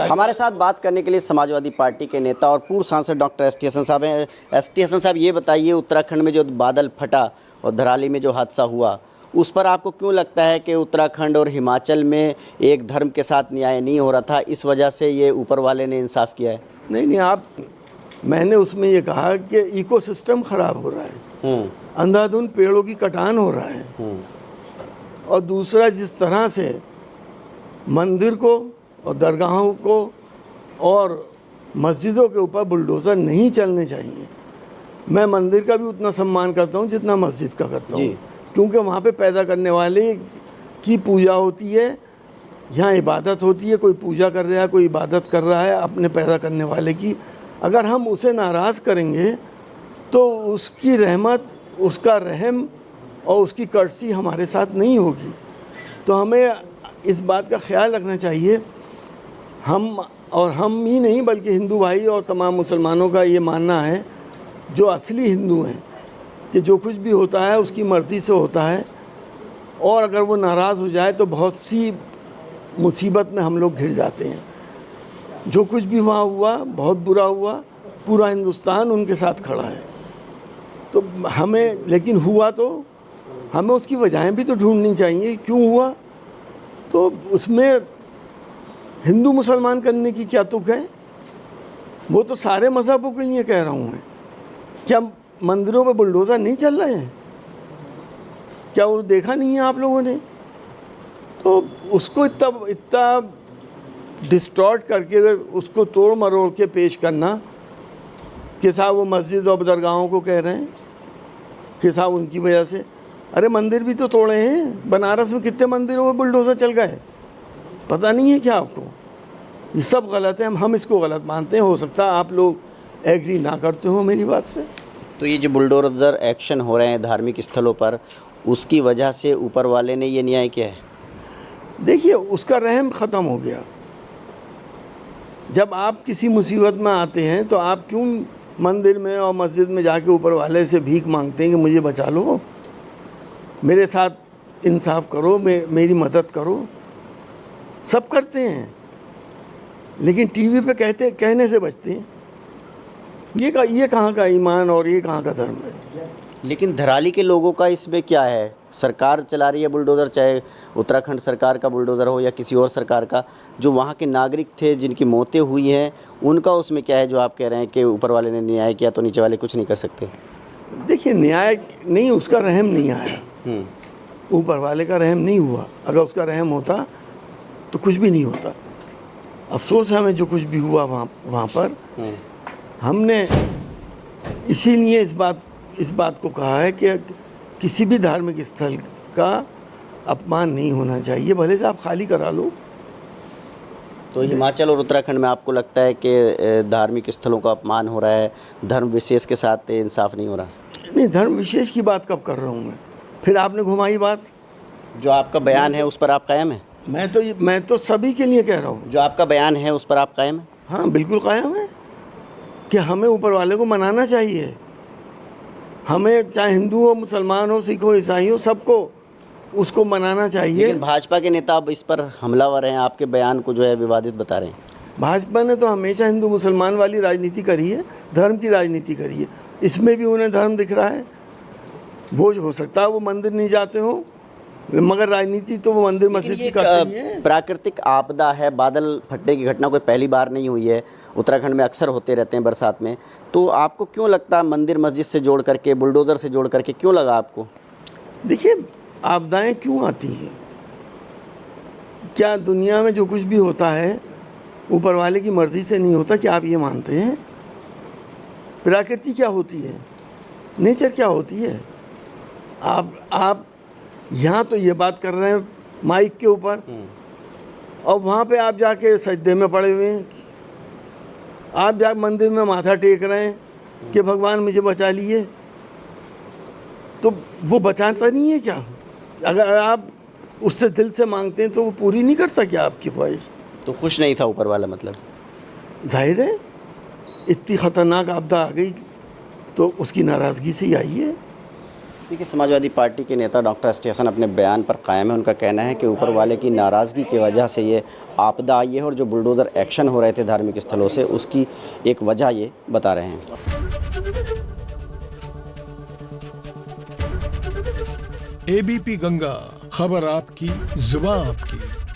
बताइए। हमारे साथ बात करने के लिए समाजवादी पार्टी के नेता और पूर्व सांसद डॉक्टर एस टी हसन साहब हैं। एस टी हसन साहब, ये बताइए, उत्तराखंड में जो बादल फटा और धराली में जो हादसा हुआ, उस पर आपको क्यों लगता है कि उत्तराखंड और हिमाचल में एक धर्म के साथ न्याय नहीं हो रहा था, इस वजह से ये ऊपर वाले ने इंसाफ किया है? नहीं, मैंने उसमें ये कहा कि इकोसिस्टम ख़राब हो रहा है, अंधाधुंध पेड़ों की कटान हो रहा है, और दूसरा जिस तरह से मंदिर को और दरगाहों को और मस्जिदों के ऊपर बुलडोज़र नहीं चलने चाहिए। मैं मंदिर का भी उतना सम्मान करता हूँ जितना मस्जिद का करता हूँ, क्योंकि वहाँ पे पैदा करने वाले की पूजा होती है, यहाँ इबादत होती है। कोई पूजा कर रहा है, कोई इबादत कर रहा है अपने पैदा करने वाले की। अगर हम उसे नाराज़ करेंगे तो उसकी रहमत, उसका रहम और उसकी कर्सी हमारे साथ नहीं होगी। तो हमें इस बात का ख्याल रखना चाहिए। हम ही नहीं बल्कि हिंदू भाई और तमाम मुसलमानों का ये मानना है, जो असली हिंदू हैं, कि जो कुछ भी होता है उसकी मर्ज़ी से होता है, और अगर वो नाराज़ हो जाए तो बहुत सी मुसीबत में हम लोग घिर जाते हैं। जो कुछ भी वहाँ हुआ बहुत बुरा हुआ, पूरा हिंदुस्तान उनके साथ खड़ा है। तो हमें, लेकिन हुआ तो हमें उसकी वजहें भी तो ढूंढनी चाहिए, क्यों हुआ। तो उसमें हिंदू मुसलमान करने की क्या तुक है? वो तो सारे मज़हबों के लिए कह रहा हूँ मैं। क्या मंदिरों में बुलडोज़र नहीं चल रहे हैं? क्या वो देखा नहीं है आप लोगों ने? तो उसको इतना डिस्टॉर्ट करके, उसको तोड़ मरोड़ के पेश करना कि साहब वो मस्जिद और दरगाहों को कह रहे हैं कि साहब उनकी वजह से। अरे मंदिर भी तो तोड़े हैं। बनारस में कितने मंदिरों में बुलडोज़र चल गए, पता नहीं है क्या आपको? ये सब गलत है, हम इसको गलत मानते हैं। हो सकता है आप लोग एग्री ना करते हो मेरी बात से। तो ये जो बुलडोज़र एक्शन हो रहे हैं धार्मिक स्थलों पर, उसकी वजह से ऊपर वाले ने ये न्याय किया है? देखिए, उसका रहम ख़त्म हो गया। जब आप किसी मुसीबत में आते हैं तो आप क्यों मंदिर में और मस्जिद में जाके ऊपर वाले से भीख मांगते हैं कि मुझे बचा लो, मेरे साथ इंसाफ करो, मेरी मदद करो? सब करते हैं, लेकिन टीवी पे कहने से बचते हैं। ये कहाँ का ईमान और ये कहाँ का धर्म है? लेकिन धराली के लोगों का इसमें क्या है? सरकार चला रही है बुलडोज़र, चाहे उत्तराखंड सरकार का बुलडोज़र हो या किसी और सरकार का। जो वहाँ के नागरिक थे जिनकी मौतें हुई हैं, उनका उसमें क्या है जो आप कह रहे हैं कि ऊपर वाले ने न्याय किया तो नीचे वाले कुछ नहीं कर सकते? देखिए, न्याय नहीं, उसका रहम नहीं आया। ऊपर वाले का रहम नहीं हुआ। अगर उसका रहम होता तो कुछ भी नहीं होता। अफसोस है हमें जो कुछ भी हुआ वहाँ पर। हमने इसीलिए इस बात को कहा है कि किसी भी धार्मिक स्थल का अपमान नहीं होना चाहिए, भले से आप खाली करा लो। तो हिमाचल और उत्तराखंड में आपको लगता है कि धार्मिक स्थलों का अपमान हो रहा है, धर्म विशेष के साथ इंसाफ नहीं हो रहा? नहीं, धर्म विशेष की बात कब कर रहा हूँ मैं? फिर आपने घुमाई बात। जो आपका बयान है उस पर आप कायम हैं? मैं तो सभी के लिए कह रहा हूँ। जो आपका बयान है उस पर आप कायम हैं? हाँ, बिल्कुल कायम है कि हमें ऊपर वाले को मनाना चाहिए। हमें चाहे हिंदू हो, मुसलमान हो, सिख हो, ईसाई हो, सबको उसको मनाना चाहिए। लेकिन भाजपा के नेता अब इस पर हमलावर हैं, आपके बयान को जो है विवादित बता रहे हैं। भाजपा ने तो हमेशा हिंदू मुसलमान वाली राजनीति करी है, धर्म की राजनीति करी है। इसमें भी उन्हें धर्म दिख रहा है। वो हो सकता है वो मंदिर नहीं जाते हो, मगर राजनीति तो वो मंदिर मस्जिद की करती है। प्राकृतिक आपदा है, बादल फटने की घटना कोई पहली बार नहीं हुई है, उत्तराखंड में अक्सर होते रहते हैं बरसात में। तो आपको क्यों लगता है मंदिर मस्जिद से जोड़ करके, बुलडोज़र से जोड़ करके क्यों लगा आपको? देखिए, आपदाएं क्यों आती हैं? क्या दुनिया में जो कुछ भी होता है ऊपर वाले की मर्ज़ी से नहीं होता? क्या आप ये मानते हैं? प्रकृति क्या होती है, नेचर क्या होती है? आप यहाँ तो ये बात कर रहे हैं माइक के ऊपर, और वहाँ पे आप जाके सजदे में पड़े हुए हैं। आप जा मंदिर में माथा टेक रहे हैं कि भगवान मुझे बचा लिए। तो वो बचाता नहीं है क्या? अगर आप उससे दिल से मांगते हैं तो वो पूरी नहीं करता क्या आपकी ख्वाहिश? तो खुश नहीं था ऊपर वाला, मतलब? जाहिर है, इतनी ख़तरनाक आपदा आ गई तो उसकी नाराज़गी से ही आई है। देखिए, समाजवादी पार्टी के नेता डॉक्टर एस टी हसन अपने बयान पर कायम है। उनका कहना है कि ऊपर वाले की नाराज़गी की वजह से ये आपदा आई है और जो बुलडोज़र एक्शन हो रहे थे धार्मिक स्थलों से, उसकी एक वजह ये बता रहे हैं। ABP गंगा, खबर आपकी, जुबान आपकी।